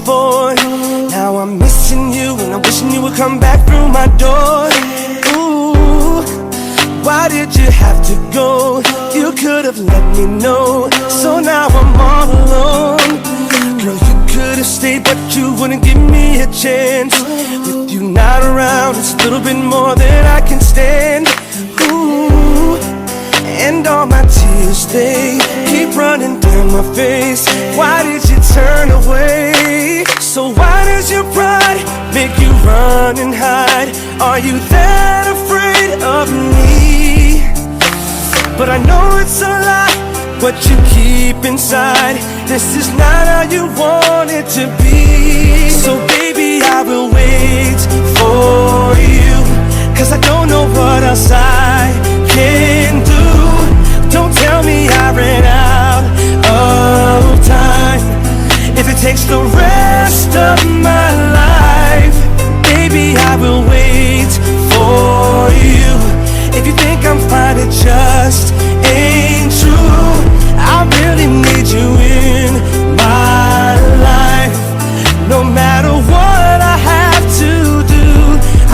before. Now I'm missing you and I'm wishing you would come back through my door. Ooh, why did you have to go? You could have let me know. So now I'm all alone. Girl, you could have stayed, but you wouldn't give me a chance. With you not around, it's a little bit more than I can stand. Ooh, and all my tears, they keep running down my face. Why did you turn away? So why does your pride make you run and hide? Are you that afraid of me? But I know it's a lie, what you keep inside. This is not how you want it to be. So baby, I will wait for you, 'cause I don't know what else I can do. Don't tell me I ran out of time. If it takes the rest of my life, baby, I will wait for you. If you think I'm fine, it just ain't true. I really need you in my life. No matter what I have to do,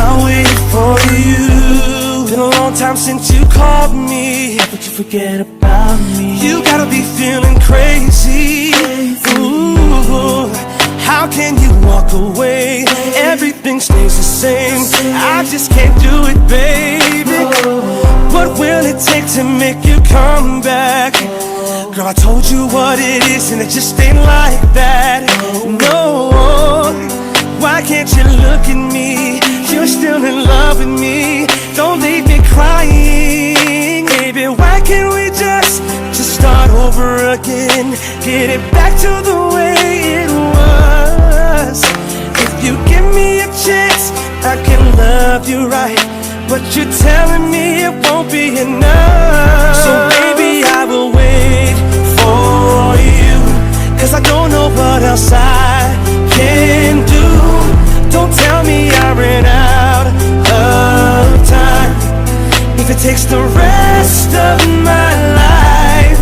I'll wait for you. Been a long time since you called me. How could you forget about me? You gotta be feeling crazy. Ooh, how can you walk away? Everything stays the same. I just can't do it, baby. What will it take to make you come back? Girl, I told you what it is and it just ain't like that. No, why can't you look at me? You're still in love with me. Don't leave me crying. Baby, why can't we just start over again? Get it back to the way it was. If you give me a chance, I can love you right. But you're telling me it won't be enough. So baby, I will wait for you, 'cause I don't know what else I can do. Don't tell me I ran out of time. If it takes the rest of my life,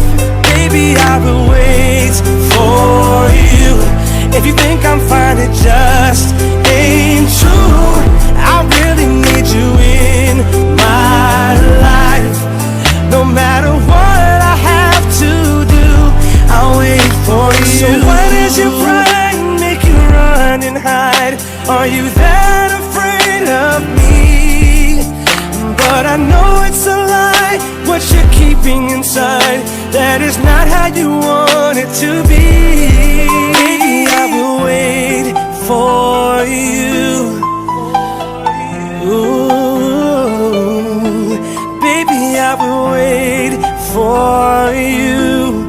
baby, I will wait for you. If you think I'm fine, it just ain't true. I really need you in my life. No matter what I have to do, I'll wait for you. So why does your pride make you run and hide? Are you that afraid of me? But I know it's a lie, what you're keeping inside. That is not how you want it to be. Baby, I will wait for you. Ooh, baby, I will wait for you.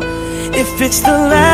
If it's the last